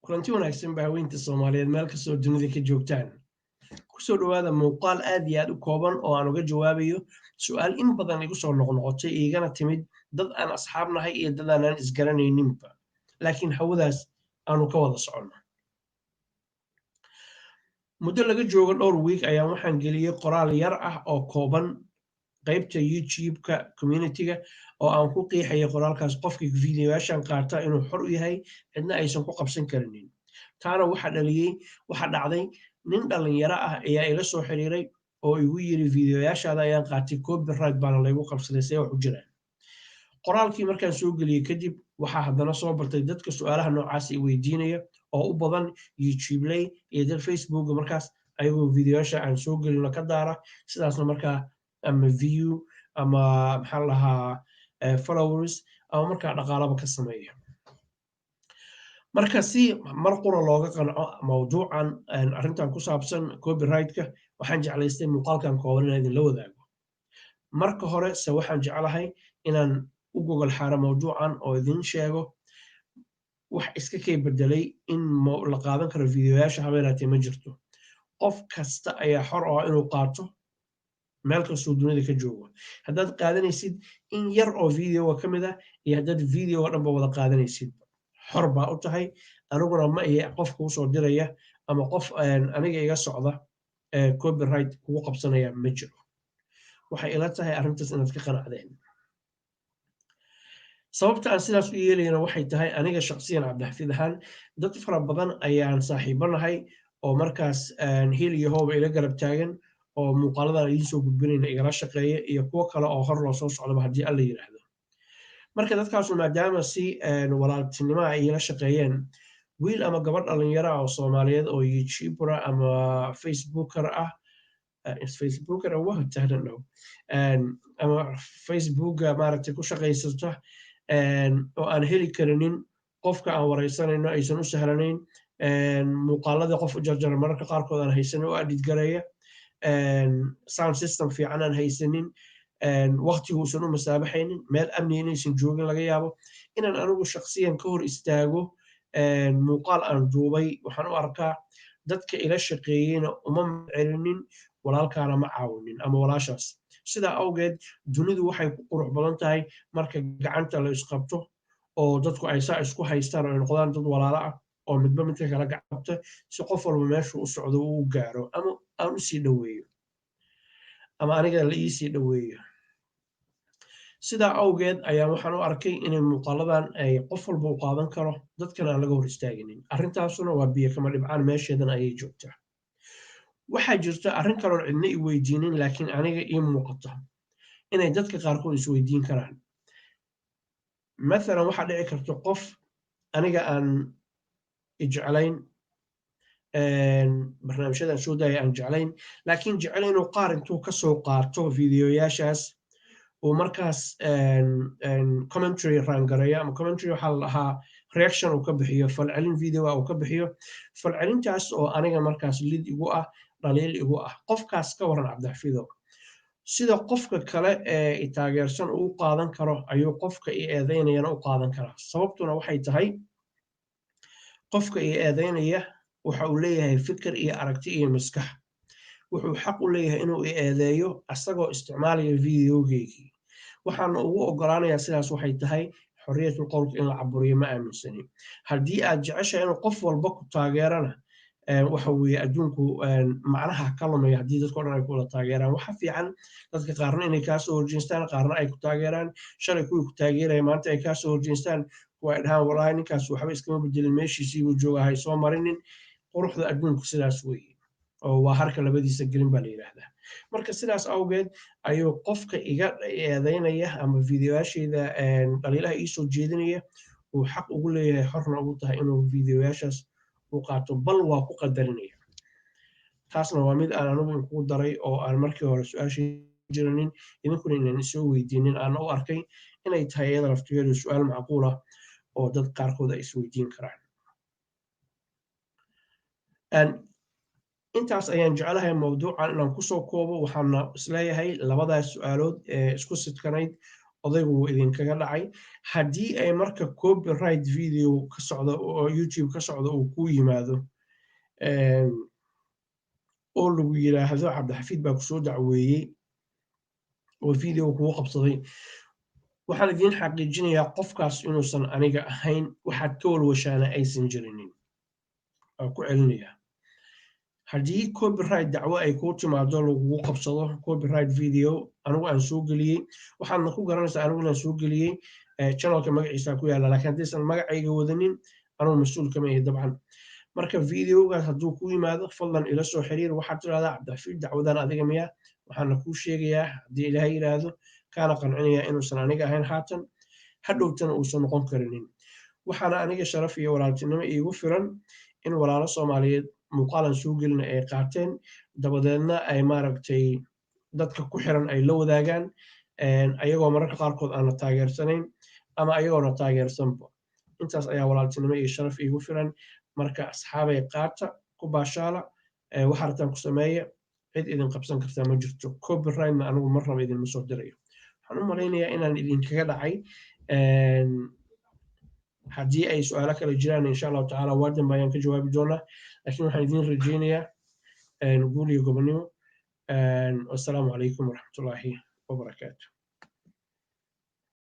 kulanti wanaagsan baa haweynta Soomaaliyeed meel kastoo dunida ka joogtaan ku soo dhawaada muuqaal aad iyo aad u kooban oo aan uga jawaabayo su'aal in badan igu soo noqnoqotay igana timid dad aan asxaab nahay iyo dad aan isgaranayninba laakiin hawadaas aanu ka wada soconno muddo laga joogo dhowr week ayaan waxaan geliyey qoraal yar ah oo kooban qaybta YouTube-ka community-ga oo aan ku qiixayo qoraalkaas qofkii fiidiyoyaashan qaata inuu xor u yahay cidna aysan ku qabsan karinin taana waxa dhacday nin dhalinyaro ah ayaa ila soo xiriiray oo igu yiri fiidiyoyaashaada ayaan qaatay copyright baana laygu qabsaday see wax u jiraan qoraalkii markaan soo geliyey kadib waxaa haddana soo bartay dadka su'aalaha noocaas i weydiinaya oo u badan YouTube-ley iyo dad Facebook markaas ayagoo fiidiyoyaasha aan soo gelino ka daara sidaasna markaa ama view ama maxaa lahaa followers ama markaa dhaqaalaba ka sameeya marka si mar qura looga qanco mawduucan arrintan ku saabsan copyright-ka waxaan jeclaystay muuqaalkan kooban inaan idinla wadaago marka hore se waxaan jeclahay inaan u gogol xaaro mawduucan oo idin sheego wax iska kay bedelay in la qaadan karo fiidiyoyaasha habeenaatee ma jirto qof kasta ayaa xor ah inuu qaato meel kastoo dunida ka joogo haddaad qaadanaysid in yar oo videoga ka mid ah iyo haddaad videoga dhanba wada qaadanaysid xor baa u tahay aniguna ma ihi qofka usoo diraya ama qof aniga iga socda copyright kugu qabsanaya ma jiro waxay ila tahay arrintaas inaad ka qanacdeen sababta aan sidaas u yeelayna waxay tahay aniga shaqsiyan cabdixafiid ahaan dad fara badan ayaan saaxiibo nahay oo markaas hil iyo hooba ila garab taagan oo muuqaaladan idiin soo gudbinayna igala shaqeeya iyo kuwo kale oo hor loo soo socdaba haddii alla yidhaahdo marka dadkaasu maadaama si walaaltinimo ay ila shaqeeyeen wiil ama gabadh dhalinyaro ah oo Soomaaliyeed oo YouTuber ama Facebooker ah ama Facebooka maaragtay ku shaqaysata oo aan heli karinin qofka aan wareysanayno aysan u sahlanayn muuqaaladii qof u jarjara mararka qaarkood aan haysanin oo edit gareeya sound system fiican aan haysanin waqtiguusan u masaabaxaynin meel amni inaysan joogin laga yaabo inaan anigu shaqsiyan ka hor istaago muuqaal aan duubay waxaan u arkaa dadka ila shaqeeyeyna uma celinin walaalkaana ma caawinin ama walaashaas sidaa awgeed dunidu waxay ku qurux badan tahay marka gacanta la isqabto oo dadku ay saa isku haystaan oo ay noqdaan dad walaalo ah oo midba midka kala gacabta si qof walba meeshuu u socdo uu gaaro ama aan u sii dhoweeyo ama aniga la ii sii dhoweeyo sidaa awgeed ayaa waxaan u arkay inay muuqaaladan ay qof walba u qaadan karo dadkan aan laga hor istaaginin arrintaasuna waa biyo kama dhibcaan meesheedan ayay joogtaa waxaa jirta arrin kaloon cidna i weydiinin laakiin aniga ii muuqata inay dadka qaarkood isweydiin karaan mathalan waxaa dhici karta qof aniga aan jeclayn barnaamijyadan soo daaya aan jeclayn laakiin jecel inuu qaar intuu kasoo qaato fiidiyoyaashaas uu markaas commentary raangareeyo ama commentary waxaa la dhahaa reaction uu ka bixiyo falcelin videoa uu ka bixiyo falcelintaas oo aniga markaas lid igu ah dhaliil igu ah qofkaas ka waran cabdixafiido sida qofka kale ee taageersan uu qaadan karo ayuu qofka i eedeynayana u qaadan karaa sababtuna waxay tahay qofka i eedeynaya waxa uu leeyahay fikir iyo aragti iyo maskax wuxuu xaq u leeyahay inuu i eedeeyo asagoo isticmaalaya videogeygii waxaana ugu ogolaanayaa sidaas waxay tahay xorriyatul qowlka in la caburiyo ma aaminsani haddii aad jeceshahay inuu qof walba ku taageerana waxa weeye adduunku macnaha ka lumaya haddii dadka o dhan ay ku wada taageeraan waxa fiican dadka qaarna inay kaa soo horjeestaan qaarna ay ku taageeraan shalay kuwii ku taageeraya maanta ay kaa soo horjeestaan kuwa ay dhahaan walaahi ninkaas waxba iskama bedelin meeshiisii buu joogaa hay soo marinin quruxda adduunku sidaas weeye oo waa harka labadiisa gelin baa la yidhaahdaa marka sidaas awgeed ayuu qofka iga eedeynaya ama fiidiyoyaashayda dhaliilaha ii soo jeedinaya uu xaq ugu leeyahay xorna ugu tahay inuu fiidiyoyaashaas u qaato bal waa ku qadarinaya taasna waa mid aan anigu inkugu daray oo aan markii hore su-aashii jiranin idinkuna inaan isoo weydiinin aan u arkay inay tahay iyada laftigeedu su-aal macquul ah oo dad qaarkood ay isweydiin karaan intaas ayaan jeclahay mawduucan inaan kusoo koobo waxaana isleeyahay labadaas su-aalood ee isku sidkanayd odaygu wuu idinkaga dhacay haddii ay marka copyright video ka socda oo YouTube ka socda uu ku yimaado oo lagu yiraahdo cabdixafiid baa kusoo dacweeyey oo video kugu qabsaday waxaan idin xaqiijinayaa qofkaas inuusan aniga ahayn waxaad ka walwashaana aysan jirinin waa ku celinaya haddii copyright dacwo ay kuu timaado lagugu qabsado copyright video anigu aan soo geliyey waxaadna ku garanaysaa anigu inaan soo geliyey channelka magaciisa ku yaala laakiin haddaysan magacayga wadanin anugu mas-uul kama yahay dabcan marka videogaas hadduu ku yimaado fadlan ila soo xiriir waxaad tidhahdaa cabdixafiid dacwadan adiga miya waxaana kuu sheegayaa haddii ilaahay yidhaahdo kaana qancinayaa inuusan aniga ahayn haatan hadhowtana uusan noqon karinin waxaana aniga sharaf iyo walaaltinimo iigu filan in walaalo Soomaaliyeed muuqaalan soo gelina ay qaateen dabadeedna ay maaragtay dadka ku xiran ay la wadaagaan ayagoo mararka qaarkood aan la taageersanayn ama ayagoona taageersanba intaas ayaa walaaltinimo iyo sharaf iigu filan marka asxaabay qaata ku baashaala waxa rabtaan ku sameeya cid idin qabsan kartaa ma jirto copyrightna anigu mar raba idinma soo dirayo waxaan u malaynayaa inaan idinkaga dhacay haddii ay su'aalo kale jiraan insha allahu tacaala waa dambe ayaan ka jawaabi doonaa laakiin waxaan idin rajaynayaa guul iyo gobonimo wassalaamu calaykum waraxmatullaahi wabarakaatu